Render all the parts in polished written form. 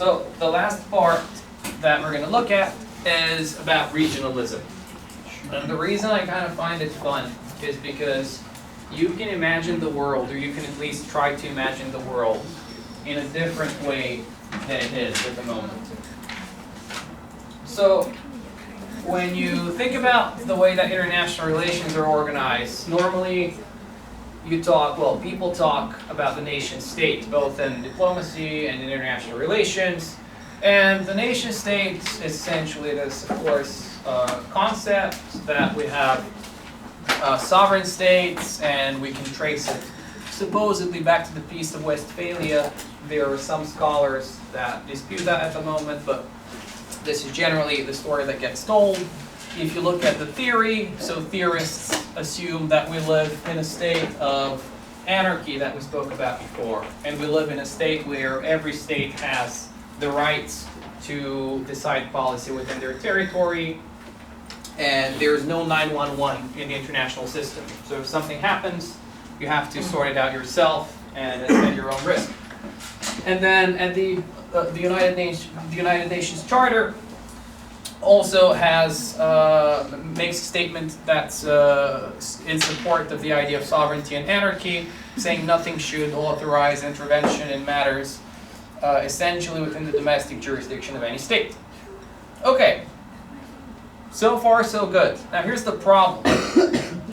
So the last part that we're going to look at is about regionalism. And the reason I kind of find it fun is because you can imagine the world, or you can at least try to imagine the world in a different way than it is at the moment. So when you think about the way that international relations are organized, normally you talk, well, people talk about the nation state, both in diplomacy and in international relations. And the nation state is essentially this, of course, concept that we have sovereign states, and we can trace it supposedly back to the Peace of Westphalia. There are some scholars that dispute that at the moment, but this is generally the story that gets told. If you look at the theory, so theorists assume that we live in a state of anarchy that we spoke about before, and we live in a state where every state has the rights to decide policy within their territory, and there's no 911 in the international system. So if something happens, you have to sort it out yourself and at your own risk. And then at the United Nations Charter also has makes a statement that's in support of the idea of sovereignty and anarchy, saying nothing should authorize intervention in matters essentially within the domestic jurisdiction of any state. Okay, so far so good. Now here's the problem.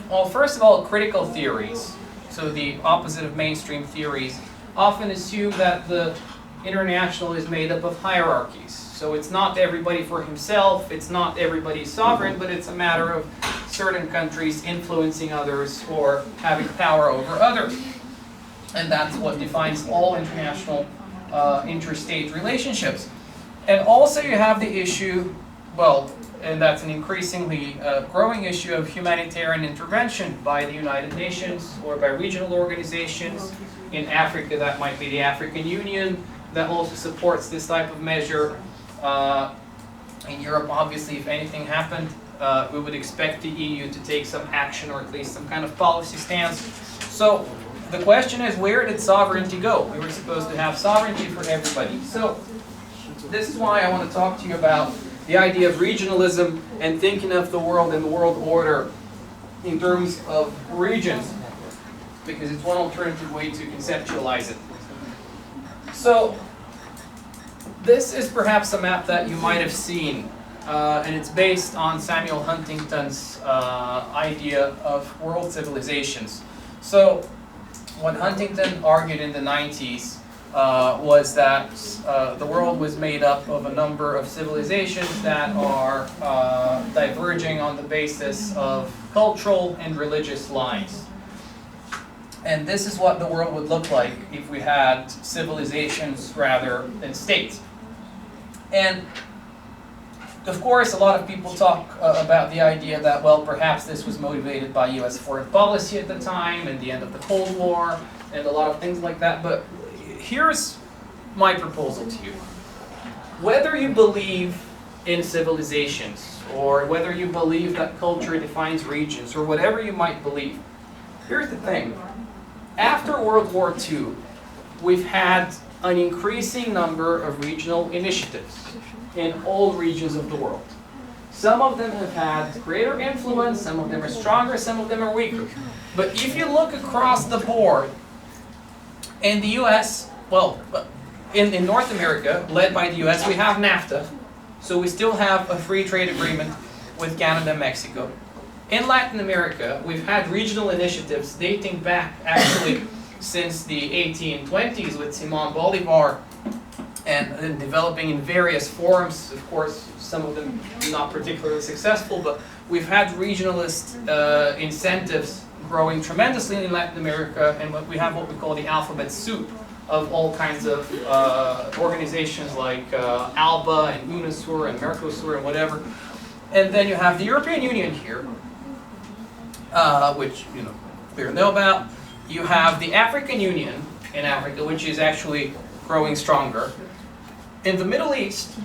Well, first of all, critical theories, so the opposite of mainstream theories, often assume that the international is made up of hierarchies. So it's not everybody for himself, it's not everybody sovereign, but it's a matter of certain countries influencing others or having power over others. And that's what defines all international interstate relationships. And also you have the issue, well, and that's an increasingly growing issue of humanitarian intervention by the United Nations or by regional organizations. In Africa, that might be the African Union that also supports this type of measure. In Europe, obviously, if anything happened, we would expect the EU to take some action or at least some kind of policy stance. So the question is, where did sovereignty go? We were supposed to have sovereignty for everybody. So this is why I want to talk to you about the idea of regionalism and thinking of the world and the world order in terms of regions, because it's one alternative way to conceptualize it. So this is perhaps a map that you might have seen, and it's based on Samuel Huntington's idea of world civilizations. So what Huntington argued in the 90s was that the world was made up of a number of civilizations that are diverging on the basis of cultural and religious lines. And this is what the world would look like if we had civilizations rather than states. And of course, a lot of people talk about the idea that, well, perhaps this was motivated by US foreign policy at the time and the end of the Cold War and a lot of things like that. But here's my proposal to you. Whether you believe in civilizations or whether you believe that culture defines regions or whatever you might believe, here's the thing. After World War II, we've had an increasing number of regional initiatives in all regions of the world. Some of them have had greater influence, some of them are stronger, some of them are weaker. But if you look across the board, in the US, well, in North America, led by the US, we have NAFTA. So we still have a free trade agreement with Canada and Mexico. In Latin America, we've had regional initiatives dating back actually since the 1820s with Simón Bolívar and developing in various forms. Of course, some of them not particularly successful, but we've had regionalist incentives growing tremendously in Latin America, and we have what we call the alphabet soup of all kinds of organizations like ALBA and UNASUR and Mercosur and whatever. And then you have the European Union here, which we know about. You have the African Union in Africa, which is actually growing stronger. In the Middle East,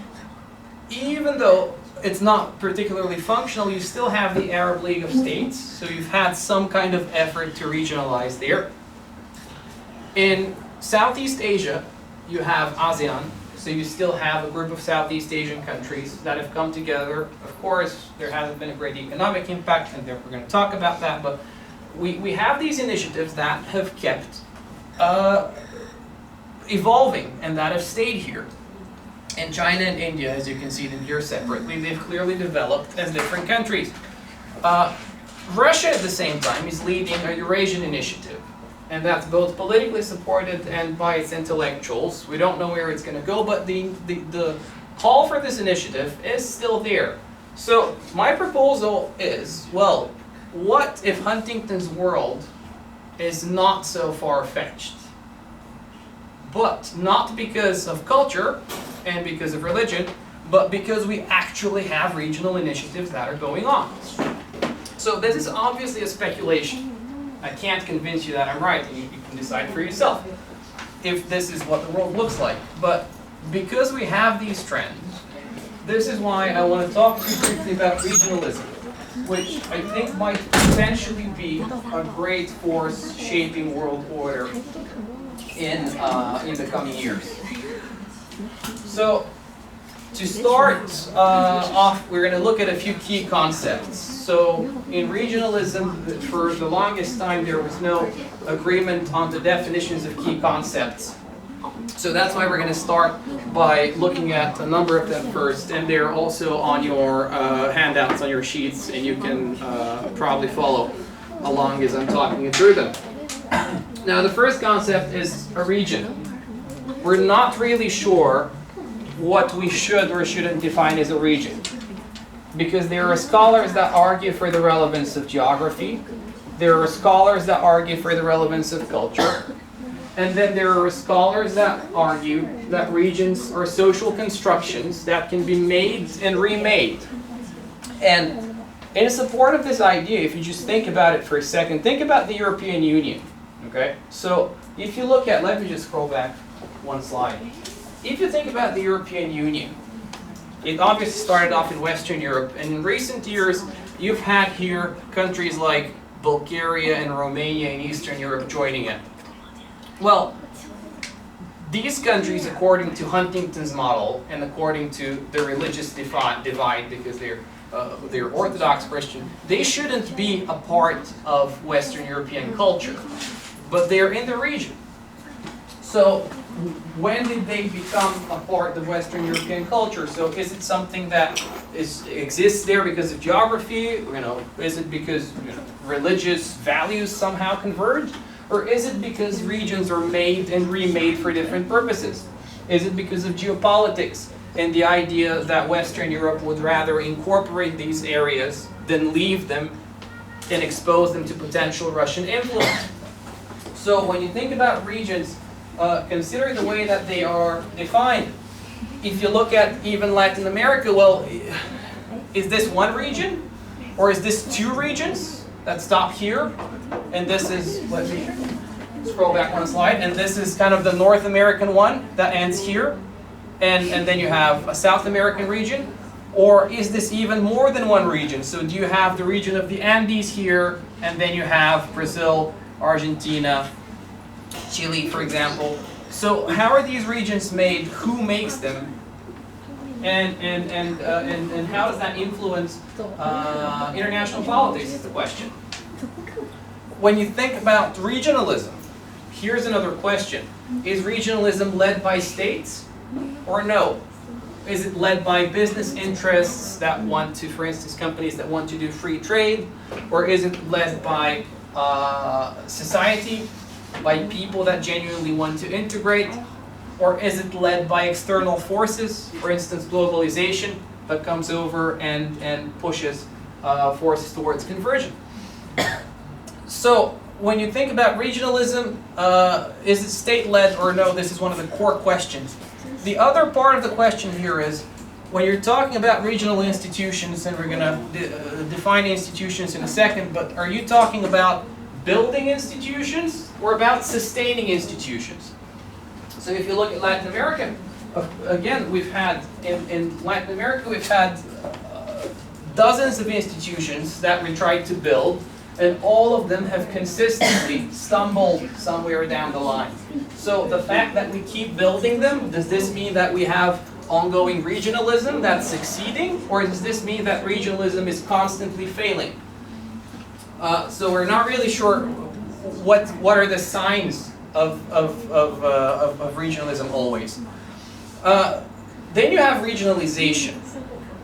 even though it's not particularly functional, you still have the Arab League of States, so you've had some kind of effort to regionalize there. In Southeast Asia, you have ASEAN, So you still have a group of Southeast Asian countries that have come together. Of course, there hasn't been a great economic impact, and we're going to talk about that, but we have these initiatives that have kept evolving and that have stayed here. And China and India, as you can see them here separately, they've clearly developed as different countries. Russia, at the same time, is leading a Eurasian initiative. And that's both politically supported and by its intellectuals. We don't know where it's going to go, but the call for this initiative is still there. So my proposal is, well, what if Huntington's world is not so far-fetched? But not because of culture and because of religion, but because we actually have regional initiatives that are going on. So this is obviously a speculation. I can't convince you that I'm right, and you can decide for yourself if this is what the world looks like. But because we have these trends, this is why I want to talk to you briefly about regionalism, which I think might potentially be a great force shaping world order in the coming years. So to start off, we're going to look at a few key concepts. So in regionalism, for the longest time, there was no agreement on the definitions of key concepts. So that's why we're going to start by looking at a number of them first, and they're also on your handouts, on your sheets, and you can probably follow along as I'm talking you through them. Now, the first concept is a region. We're not really sure what we should or shouldn't define as a region, because there are scholars that argue for the relevance of geography, there are scholars that argue for the relevance of culture, and then there are scholars that argue that regions are social constructions that can be made and remade. And in support of this idea, if you just think about it for a second, think about the European Union. Okay? So if you look at, let me just scroll back one slide. If you think about the European Union, it obviously started off in Western Europe, and in recent years you've had here countries like Bulgaria and Romania in Eastern Europe joining it. Well, these countries, according to Huntington's model and according to the religious divide, because they're Orthodox Christian, they shouldn't be a part of Western European culture, but they're in the region. So when did they become a part of Western European culture? So is it something that exists there because of geography? Is it because religious values somehow converge? Or is it because regions are made and remade for different purposes? Is it because of geopolitics and the idea that Western Europe would rather incorporate these areas than leave them and expose them to potential Russian influence? So when you think about regions, considering the way that they are defined, if you look at even Latin America, well, is this one region? Or is this two regions that stop here? And this is, let me scroll back one slide, and this is kind of the North American one that ends here. And then you have a South American region. Or is this even more than one region? So do you have the region of the Andes here, and then you have Brazil, Argentina, Chile, for example. So how are these regions made? Who makes them? And how does that influence international politics is the question. When you think about regionalism, here's another question. Is regionalism led by states or no? Is it led by business interests that want to, for instance, companies that want to do free trade? Or is it led by society, by people that genuinely want to integrate? Or is it led by external forces, for instance, globalization, that comes over and pushes forces towards conversion? So when you think about regionalism, is it state-led or no? This is one of the core questions. The other part of the question here is, when you're talking about regional institutions, and we're going to define institutions in a second, but are you talking about building institutions or about sustaining institutions? So if you look at Latin America, again, we've had, in Latin America, we've had dozens of institutions that we tried to build, And all of them have consistently stumbled somewhere down the line. So the fact that we keep building them, does this mean that we have ongoing regionalism that's succeeding? Or does this mean that regionalism is constantly failing? So we're not really sure what are the signs of regionalism always. Then you have regionalization.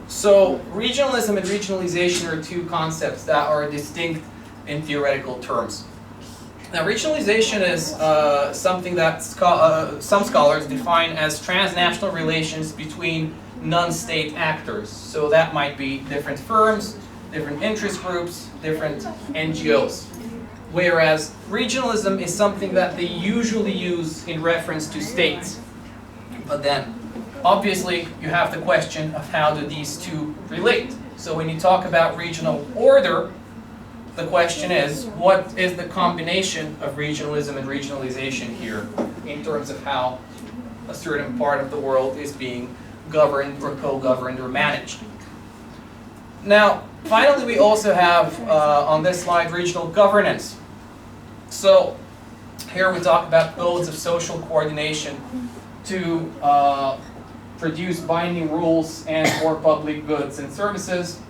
So regionalism and regionalization are two concepts that are distinct in theoretical terms. Now regionalization is something that some scholars define as transnational relations between non-state actors. So that might be different firms, different interest groups, different NGOs. Whereas regionalism is something that they usually use in reference to states. But then, obviously, you have the question of how do these two relate. So when you talk about regional order, the question is, what is the combination of regionalism and regionalization here in terms of how a certain part of the world is being governed or co-governed or managed? Now, finally, we also have on this slide regional governance. So here we talk about modes of social coordination to produce binding rules and or public goods and services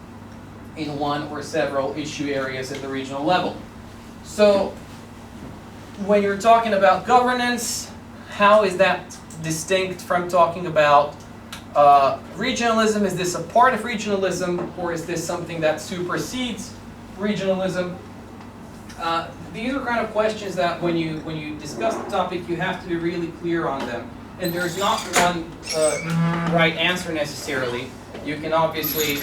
in one or several issue areas at the regional level. So when you're talking about governance, how is that distinct from talking about regionalism? Is this a part of regionalism, or is this something that supersedes regionalism? These are kind of questions that when you discuss the topic, you have to be really clear on them. And there's not one right answer necessarily. You can obviously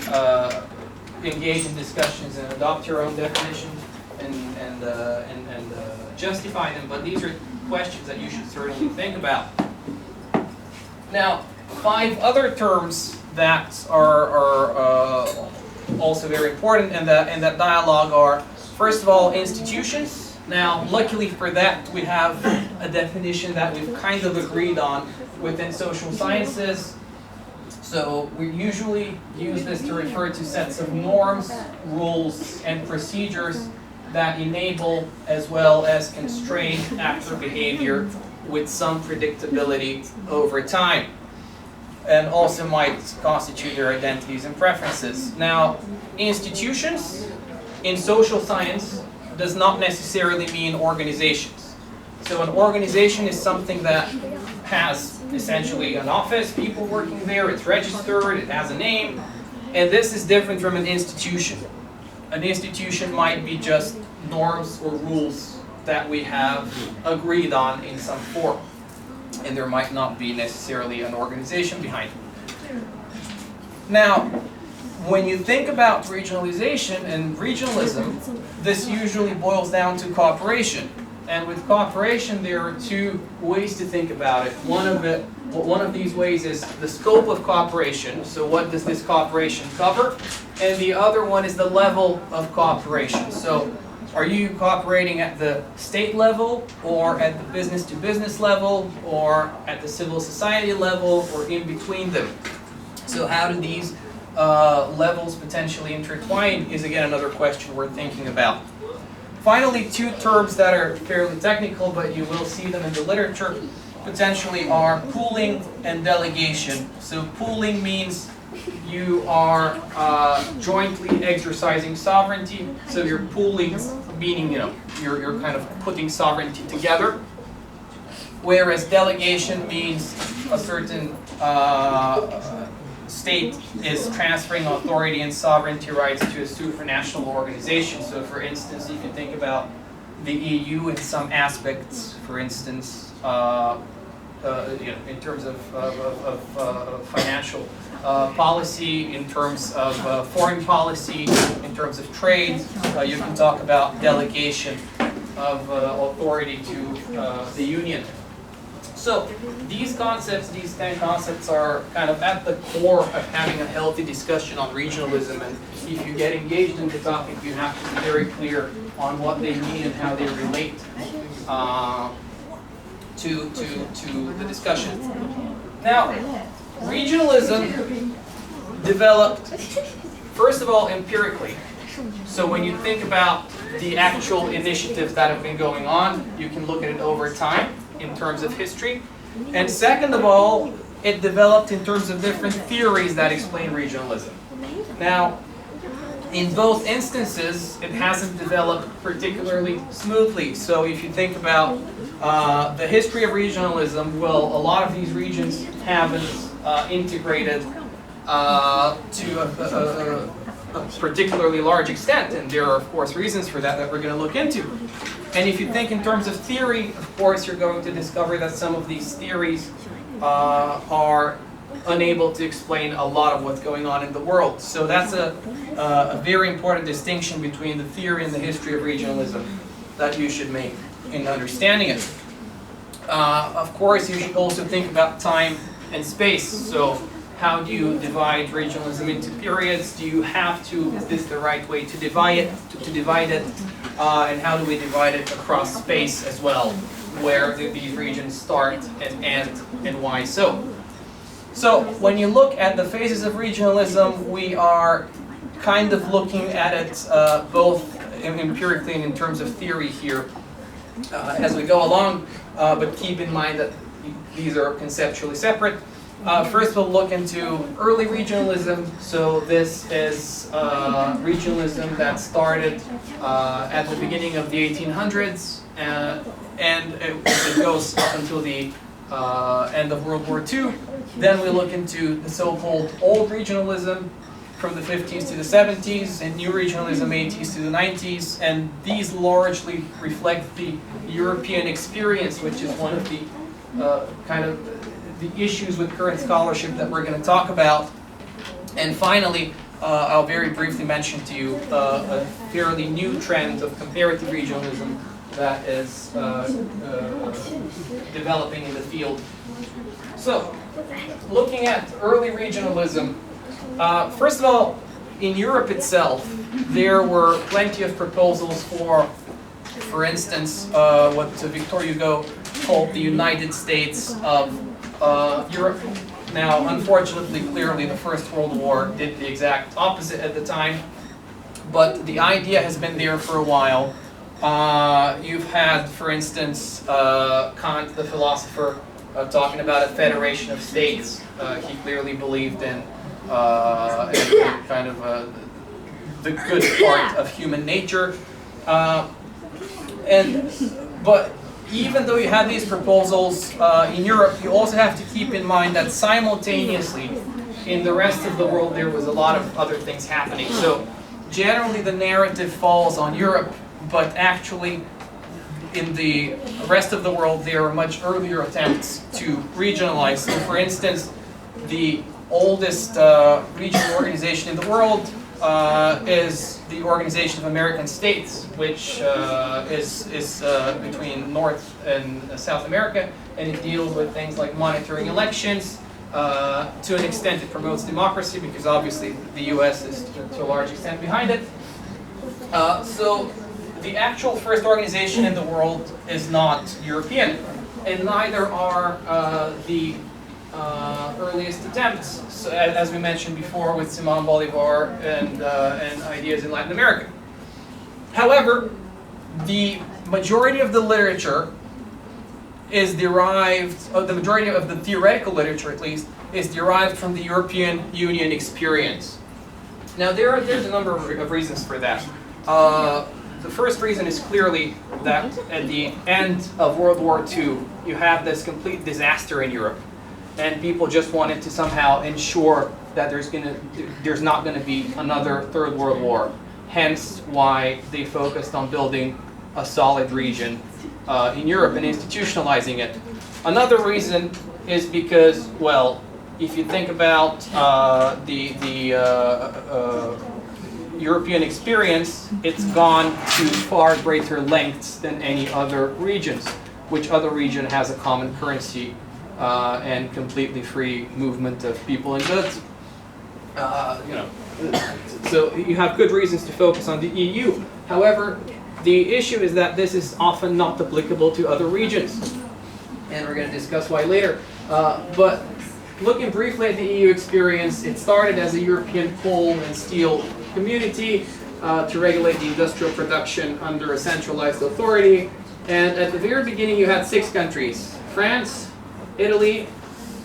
engage in discussions and adopt your own definition and justify them, but these are questions that you should certainly think about. Now, 5 other terms that are also very important in that dialogue are, first of all, institutions. Now, luckily for that, we have a definition that we've kind of agreed on within social sciences. So we usually use this to refer to sets of norms, rules, and procedures that enable as well as constrain actor behavior with some predictability over time, and also might constitute their identities and preferences. Now, institutions in social science does not necessarily mean organizations. So an organization is something that has essentially an office, people working there, it's registered, it has a name, and this is different from an institution. An institution might be just norms or rules that we have agreed on in some form, and there might not be necessarily an organization behind it. Now, when you think about regionalization and regionalism, this usually boils down to cooperation. And with cooperation, there are 2 ways to think about it. One of these ways is the scope of cooperation. So what does this cooperation cover? And the other one is the level of cooperation. So are you cooperating at the state level, or at the business-to-business level, or at the civil society level, or in between them? So how do these levels potentially intertwine is again another question we're thinking about. Finally, 2 terms that are fairly technical, but you will see them in the literature, potentially are pooling and delegation. So pooling means you are jointly exercising sovereignty. So you're pooling, meaning you're kind of putting sovereignty together. Whereas delegation means a certain state is transferring authority and sovereignty rights to a supranational organization. So for instance, you can think about the EU in some aspects, for instance, in terms of financial policy, in terms of foreign policy, in terms of trade. You can talk about delegation of authority to the union. So these concepts, these 10 concepts are kind of at the core of having a healthy discussion on regionalism, and if you get engaged in the topic, you have to be very clear on what they mean and how they relate to the discussion. Now, regionalism developed, first of all, empirically. So when you think about the actual initiatives that have been going on, you can look at it over time in terms of history. And second of all, it developed in terms of different theories that explain regionalism. Now, in both instances, it hasn't developed particularly smoothly. So if you think about the history of regionalism, well, a lot of these regions haven't integrated to a particularly large extent, and there are, of course, reasons for that we're going to look into. And if you think in terms of theory, of course, you're going to discover that some of these theories are unable to explain a lot of what's going on in the world. So that's a very important distinction between the theory and the history of regionalism that you should make in understanding it. Of course, you should also think about time and space. So how do you divide regionalism into periods? Do you have to? Is this the right way to divide it? And how do we divide it across space as well? Where do these regions start and end, and why so? So when you look at the phases of regionalism, we are kind of looking at it both empirically and in terms of theory here as we go along, but keep in mind that these are conceptually separate. First we'll look into early regionalism. So this is regionalism that started at the beginning of the 1800s and it goes up until the end of World War II. Then we look into the so-called old regionalism from the 50s to the 70s and new regionalism 80s to the 90s, and these largely reflect the European experience, which is one of the kind of the issues with current scholarship that we're going to talk about. And finally, I'll very briefly mention to you a fairly new trend of comparative regionalism that is developing in the field. So, looking at early regionalism, first of all, in Europe itself, there were plenty of proposals for instance, what Victor Hugo called the United States of Europe. Now, unfortunately, clearly, the First World War did the exact opposite at the time, but the idea has been there for a while. You've had, for instance, Kant, the philosopher, talking about a federation of states. He clearly believed in kind of the good part of human nature. But even though you had these proposals in Europe, you also have to keep in mind that simultaneously in the rest of the world there was a lot of other things happening. So generally the narrative falls on Europe, but actually in the rest of the world there are much earlier attempts to regionalize. So for instance, the oldest regional organization in the world is the Organization of American States, which is between North and South America, and it deals with things like monitoring elections. To an extent it promotes democracy, because obviously the US is to a large extent behind it. So the actual first organization in the world is not European, and neither are the earliest attempts, so, as we mentioned before, with Simón Bolívar and ideas in Latin America. However, the majority of the literature is derived, the majority of the theoretical literature at least, is derived from the European Union experience. Now there's a number of reasons for that. The first reason is clearly that at the end of World War II, you have this complete disaster in Europe, and people just wanted to somehow ensure that there's not going to be another Third World War. Hence why they focused on building a solid region in Europe and institutionalizing it. Another reason is because, well, if you think about the European experience, it's gone to far greater lengths than any other regions. Which other region has a common currency and completely free movement of people and goods? So you have good reasons to focus on the EU. However, the issue is that this is often not applicable to other regions, and we're going to discuss why later. But looking briefly at the EU experience, it started as a European coal and steel community. to regulate the industrial production under a centralized authority. And at the very beginning you had 6 countries: France, Italy,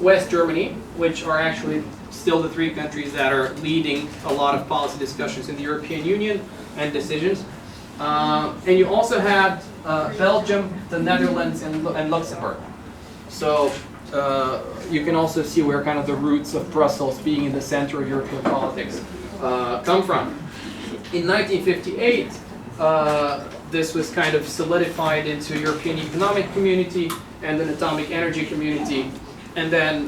West Germany, which are actually still the 3 countries that are leading a lot of policy discussions in the European Union and decisions. And you also had Belgium, the Netherlands, and Luxembourg. So you can also see where kind of the roots of Brussels being in the center of European politics come from. In 1958, this was kind of solidified into European Economic Community and an Atomic Energy Community. And then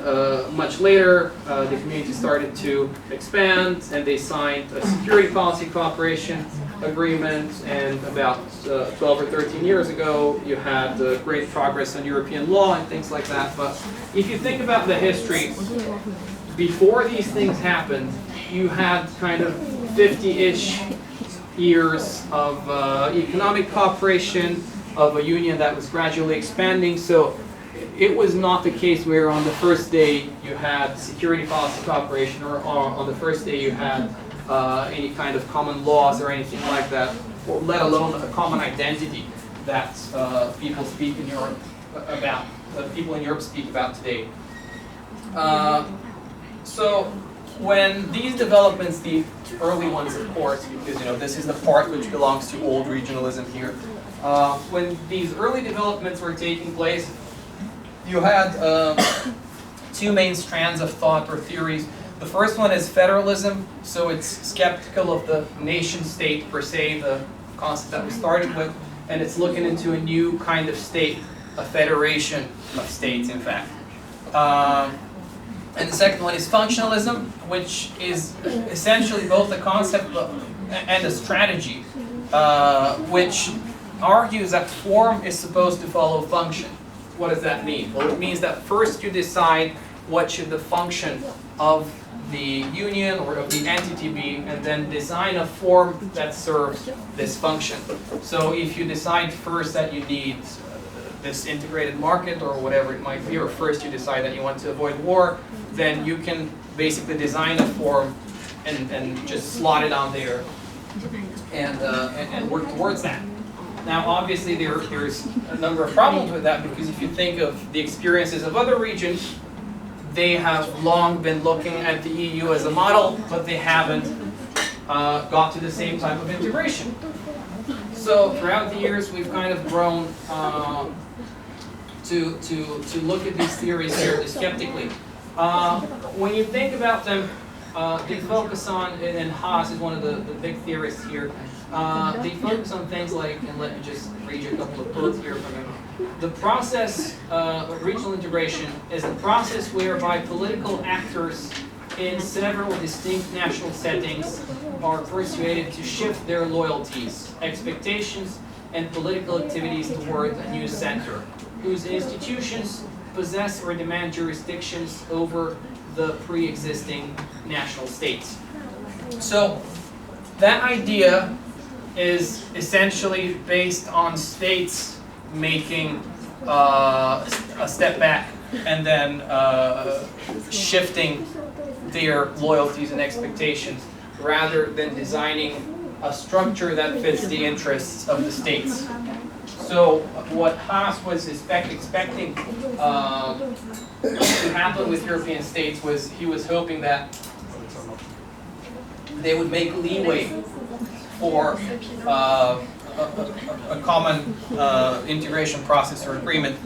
much later, the community started to expand, and they signed a security policy cooperation agreement. And about 12 or 13 years ago, you had great progress on European law and things like that. But if you think about the history, before these things happened, you had kind of 50-ish years of economic cooperation, of a union that was gradually expanding. So it was not the case where on the first day you had security policy cooperation, or on the first day you had any kind of common laws or anything like that, or let alone a common identity that people speak in Europe about, people in Europe speak about today. So when these developments, the early ones of course, because this is the part which belongs to old regionalism here, when these early developments were taking place, you had 2 main strands of thought or theories. The first one is federalism, so it's skeptical of the nation state per se, the concept that we started with, and it's looking into a new kind of state, a federation of states, in fact. And the second one is functionalism, which is essentially both a concept and a strategy, which argues that form is supposed to follow function. What does that mean? Well, it means that first you decide what should the function of the union or of the entity be, and then design a form that serves this function. So if you decide first that you need this integrated market or whatever it might be, or first you decide that you want to avoid war, then you can basically design a form and just slot it on there and work towards that. Now obviously there's a number of problems with that, because if you think of the experiences of other regions, they have long been looking at the EU as a model, but they haven't got to the same type of integration. So throughout the years we've kind of grown to look at these theories here skeptically. When you think about them, they focus on, and Haas is one of the big theorists here, they focus on things like, and let me just read you a couple of quotes here from him. The process of regional integration is a process whereby political actors in several distinct national settings are persuaded to shift their loyalties, expectations, and political activities toward a new center, whose institutions possess or demand jurisdictions over the pre-existing national states. So that idea is essentially based on states making a step back and then shifting their loyalties and expectations, rather than designing a structure that fits the interests of the states. So what Haas was expecting to happen with European states was, he was hoping that they would make leeway for a common integration process or agreement.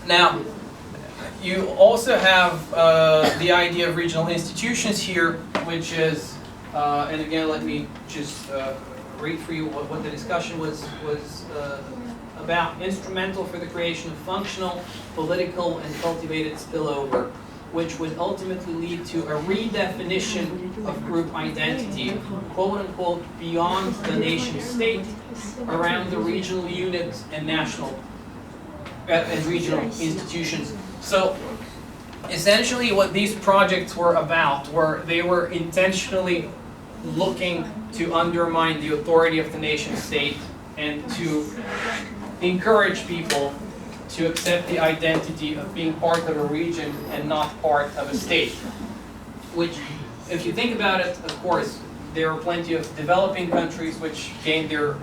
Now, you also have the idea of regional institutions here, which is, and again, let me just read for you what the discussion was about: instrumental for the creation of functional, political, and cultivated spillover, which would ultimately lead to a redefinition of group identity, quote unquote, beyond the nation state, around the regional units and national and regional institutions. So essentially what these projects were about were, they were intentionally looking to undermine the authority of the nation state and to encourage people to accept the identity of being part of a region and not part of a state. Which, if you think about it, of course, there are plenty of developing countries which gained their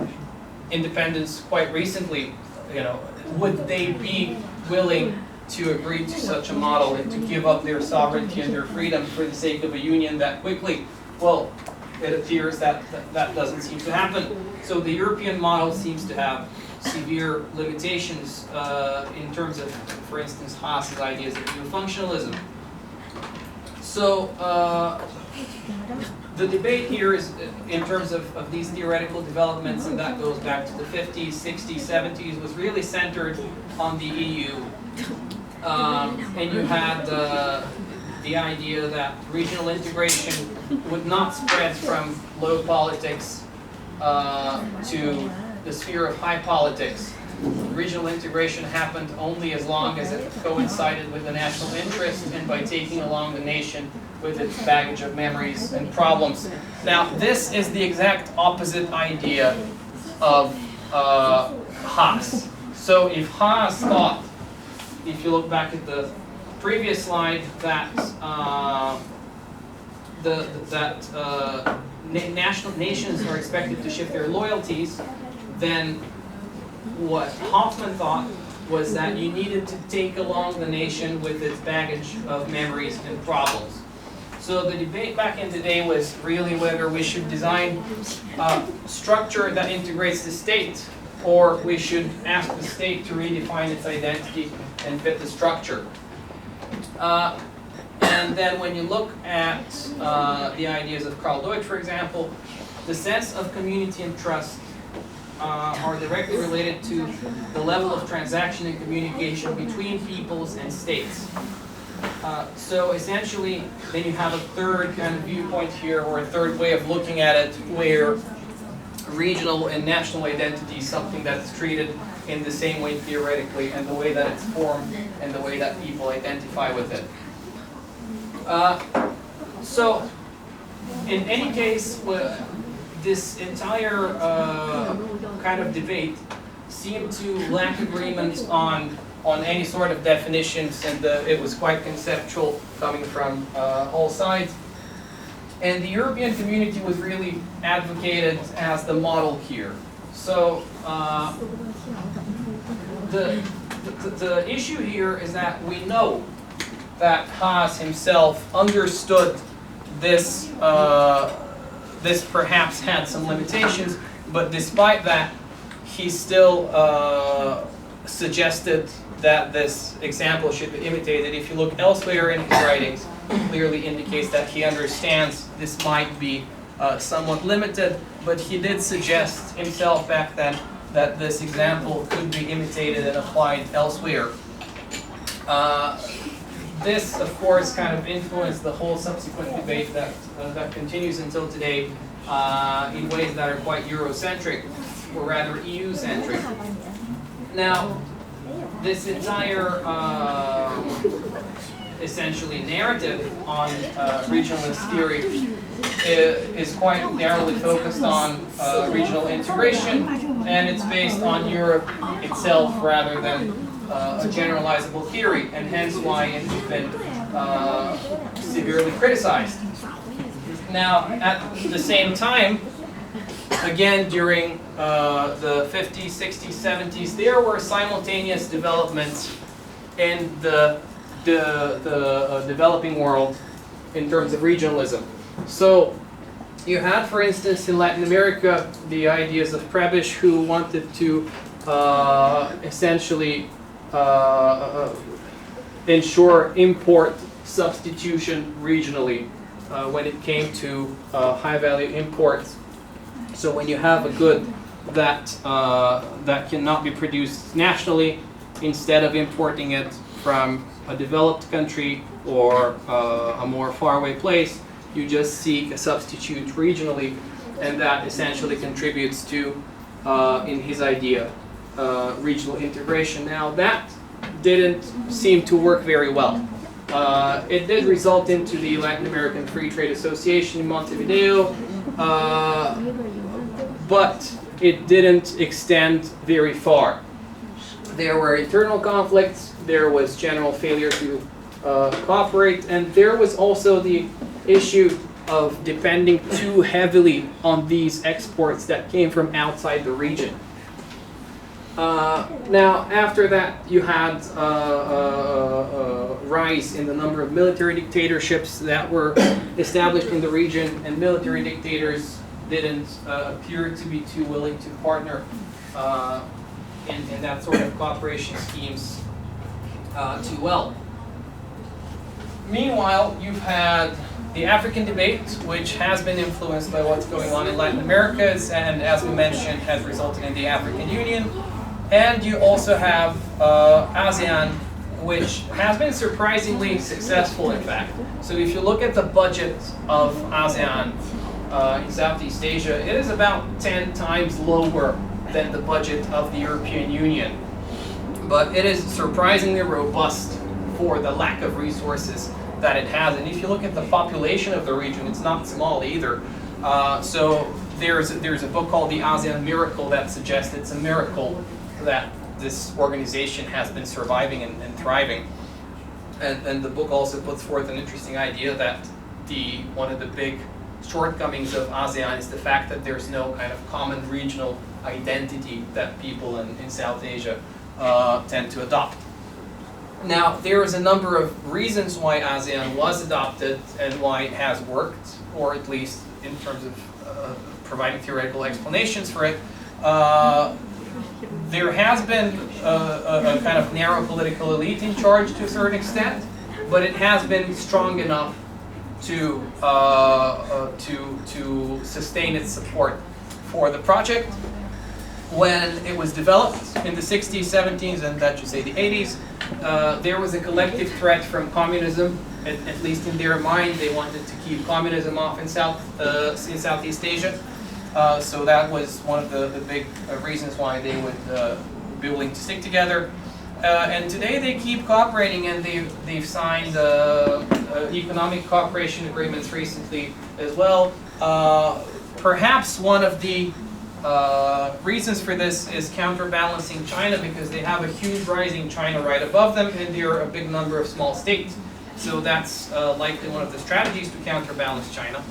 independence quite recently. You know, would they be willing to agree to such a model and to give up their sovereignty and their freedom for the sake of a union that quickly? Well, it appears that that doesn't seem to happen. So the European model seems to have severe limitations in terms of, for instance, Haas's ideas of new functionalism. So the debate here is in terms of these theoretical developments, and that goes back to the 50s, 60s, 70s, was really centered on the EU. And you had the idea that regional integration would not spread from low politics to the sphere of high politics. Regional integration happened only as long as it coincided with the national interest and by taking along the nation with its baggage of memories and problems. Now, this is the exact opposite idea of Haas. So if Haas thought, if you look back at the previous slide, that national nations are expected to shift their loyalties, then what Hoffman thought was that you needed to take along the nation with its baggage of memories and problems. So the debate back in the day was really whether we should design a structure that integrates the state, or we should ask the state to redefine its identity and fit the structure. And then when you look at the ideas of Karl Deutsch, for example, the sense of community and trust are directly related to the level of transaction and communication between peoples and states. So essentially, then you have a third kind of viewpoint here, or a third way of looking at it, where regional and national identity is something that's treated in the same way theoretically, and the way that it's formed, and the way that people identify with it. So, in any case, this entire kind of debate seemed to lack agreement on any sort of definitions, and it was quite conceptual, coming from all sides. And the European community was really advocated as the model here. So the issue here is that we know that Haas himself understood this. This perhaps had some limitations, but despite that, he still suggested that this example should be imitated. If you look elsewhere in his writings, clearly indicates that he understands this might be somewhat limited, but he did suggest himself back then that this example could be imitated and applied elsewhere. This, of course, kind of influenced the whole subsequent debate that continues until today in ways that are quite Eurocentric, or rather EU-centric. Now, this entire essentially narrative on regionalist theory is quite narrowly focused on regional integration, and it's based on Europe itself rather than a generalizable theory, and hence why it has been severely criticized. Now, at the same time, again, during the 50s, 60s, 70s, there were simultaneous developments in the developing world in terms of regionalism. So you had, for instance, in Latin America, the ideas of Prebisch, who wanted to essentially ensure import substitution regionally when it came to high-value imports. So when you have a good that cannot be produced nationally, instead of importing it from a developed country or a more faraway place, you just seek a substitute regionally, and that essentially contributes to, in his idea, regional integration. Now, that didn't seem to work very well. It did result into the Latin American Free Trade Association in Montevideo, but it didn't extend very far. There were internal conflicts, there was general failure to cooperate, and there was also the issue of depending too heavily on these exports that came from outside the region. Now, after that, you had a rise in the number of military dictatorships that were established in the region, and military dictators didn't appear to be too willing to partner in that sort of cooperation schemes too well. Meanwhile, you've had the African debate, which has been influenced by what's going on in Latin America, and as we mentioned, has resulted in the African Union. And you also have ASEAN, which has been surprisingly successful, in fact. So if you look at the budget of ASEAN in Southeast Asia, it is about 10 times lower than the budget of the European Union. But it is surprisingly robust for the lack of resources that it has. And if you look at the population of the region, it's not small either. So there's a book called The ASEAN Miracle that suggests it's a miracle that this organization has been surviving and thriving. And the book also puts forth an interesting idea that one of the big shortcomings of ASEAN is the fact that there's no kind of common regional identity that people in South Asia tend to adopt. Now, there is a number of reasons why ASEAN was adopted and why it has worked, or at least in terms of providing theoretical explanations for it. There has been a kind of narrow political elite in charge to a certain extent, but it has been strong enough to sustain its support for the project. When it was developed in the 60s, 70s, and that should say the 80s, there was a collective threat from communism. At least in their mind, they wanted to keep communism off in Southeast Asia. So that was one of the big reasons why they would be willing to stick together. And today they keep cooperating, and they've signed economic cooperation agreements recently as well. Perhaps one of the reasons for this is counterbalancing China, because they have a huge rising China right above them, and there are a big number of small states. So that's likely one of the strategies to counterbalance China.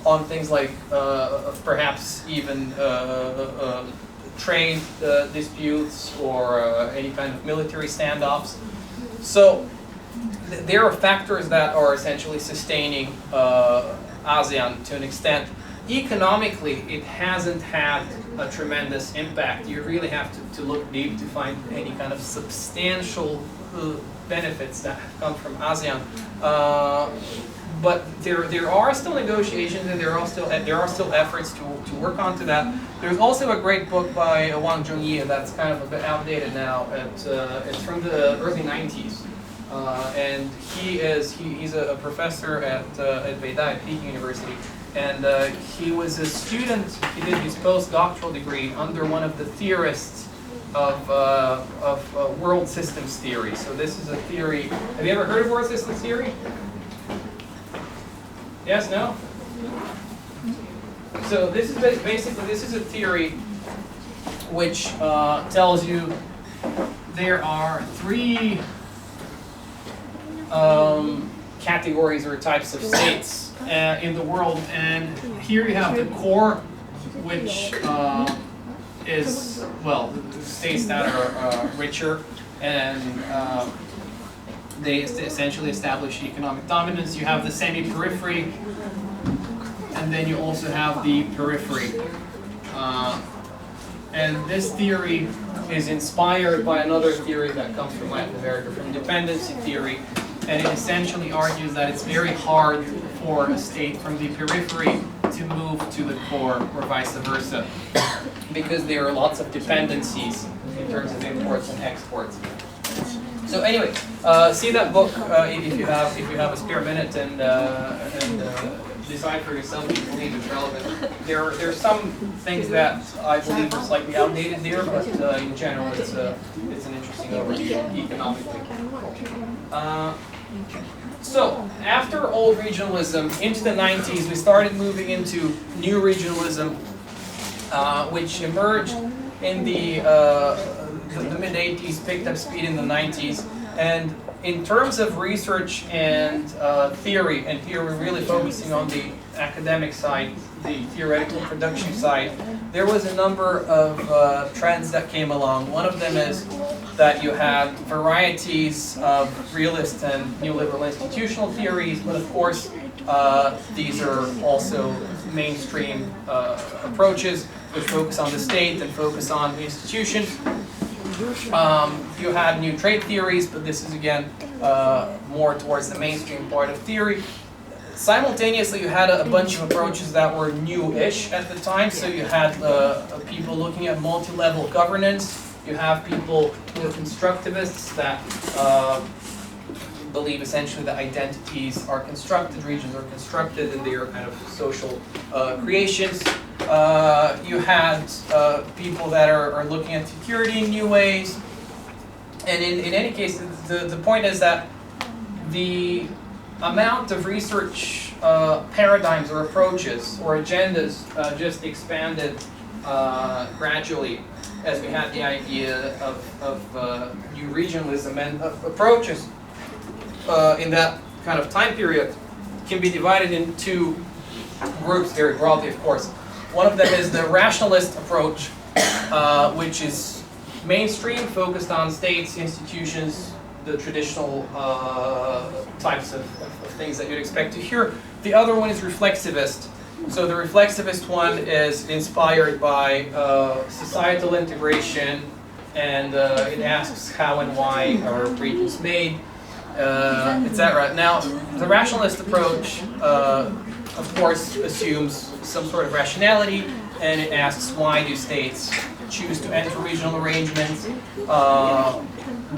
On things like perhaps even trade disputes or any kind of military standoffs. So there are factors that are essentially sustaining ASEAN to an extent. Economically, it hasn't had a tremendous impact. You really have to look deep to find any kind of substantial benefits that have come from ASEAN. But there are still negotiations, and there are still efforts to work onto that. There's also a great book by Wang Zhongyi that's kind of a bit outdated now. It's from the early 90s, and he's a professor at Beijing at Peking University, and he was a student. He did his postdoctoral degree under one of the theorists of world systems theory. So this is a theory. Have you ever heard of world systems theory? Yes, no? So this is basically a theory which tells you there are three categories or types of states in the world, and here you have the core, which is, well, the states that are richer, and they essentially establish economic dominance. You have the semi-periphery, and then you also have the periphery. And this theory is inspired by another theory that comes from Latin America, from dependency theory, and it essentially argues that it's very hard for a state from the periphery to move to the core, or vice versa, because there are lots of dependencies in terms of imports and exports. So anyway, see that book if you have a spare minute, and decide for yourself if you believe it's relevant. There are some things that I believe are slightly outdated there, but in general, it's an interesting overview economically. So after old regionalism, into the 90s, we started moving into new regionalism, which emerged in the mid-80s, picked up speed in the 90s, And in terms of research and theory, and here we're really focusing on the academic side, the theoretical production side, there was a number of trends that came along. One of them is that you had varieties of realist and neoliberal institutional theories, but of course these are also mainstream approaches which focus on the state and focus on the institutions. You had new trade theories, but this is again more towards the mainstream part of theory. Simultaneously, you had a bunch of approaches that were new-ish at the time. So you had people looking at multi-level governance. You have people who are constructivists that believe essentially that identities are constructed, regions are constructed, and they are kind of social creations. You had people that are looking at security in new ways. And in any case, the point is that the amount of research paradigms or approaches or agendas just expanded gradually as we had the idea of new regionalism, and approaches in that kind of time period can be divided into groups very broadly, of course. One of them is the rationalist approach, which is mainstream, focused on states, institutions, the traditional types of things that you'd expect to hear. The other one is reflexivist. So the reflexivist one is inspired by societal integration, and it asks how and why are regions made, etc. Now, the rationalist approach, of course, assumes some sort of rationality, and it asks why do states choose to enter regional arrangements,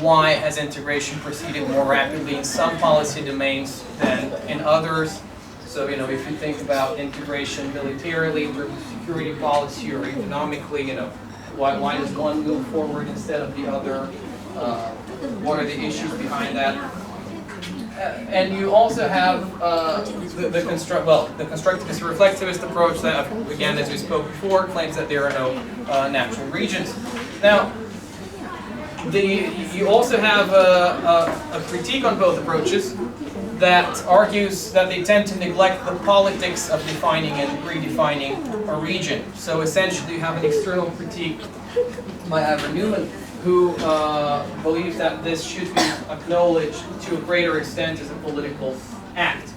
why has integration proceeded more rapidly in some policy domains than in others. So, you know, if you think about integration militarily, in terms of security policy, or economically, you know, why does one move forward instead of the other? What are the issues behind that? And you also have the constructivist reflexivist approach that, again, as we spoke before, claims that there are no natural regions. Now, you also have a critique on both approaches that argues that they tend to neglect the politics of defining and redefining a region. So essentially you have an external critique by Ivo Newman, who believes that this should be acknowledged to a greater extent as a political act.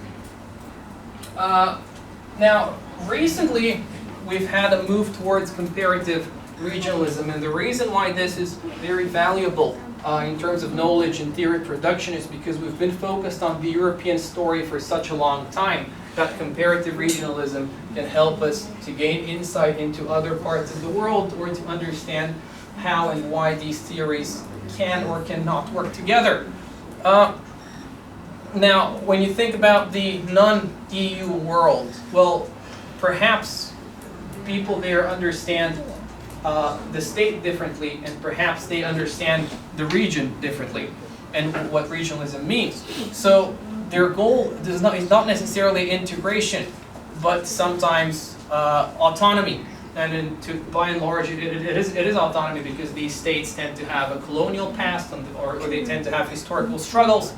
Now, recently we've had a move towards comparative regionalism, and the reason why this is very valuable in terms of knowledge and theory production is because we've been focused on the European story for such a long time that comparative regionalism can help us to gain insight into other parts of the world, or to understand how and why these theories can or cannot work together. Now, when you think about the non-EU world, well, perhaps people there understand the state differently, and perhaps they understand the region differently, and what regionalism means. So their goal is not necessarily integration, but sometimes autonomy. And by and large, it is autonomy, because these states tend to have a colonial past, or they tend to have historical struggles.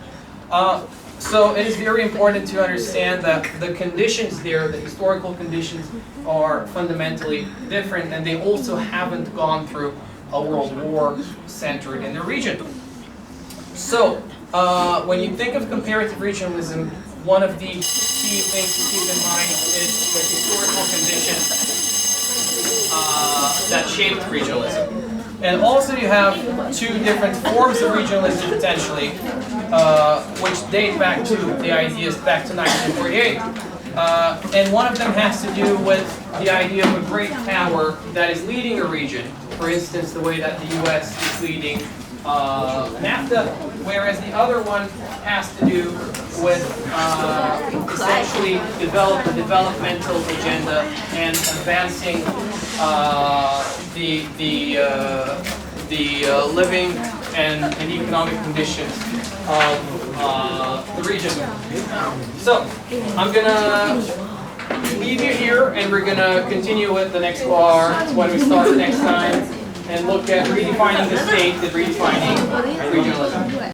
So it is very important to understand that the conditions there, the historical conditions, are fundamentally different, and they also haven't gone through a world war centered in the region. So when you think of comparative regionalism, one of the key things to keep in mind is the historical conditions that shaped regionalism. And also you have two different forms of regionalism potentially, which date back to the ideas back to 1948. And one of them has to do with the idea of a great power that is leading a region. For instance, the way that the US is leading NAFTA, whereas the other one has to do with essentially a developmental agenda and advancing the living and economic conditions of the region. So I'm gonna leave you here, and we're gonna continue with the next part when we start next time, and look at redefining the state and redefining regionalism.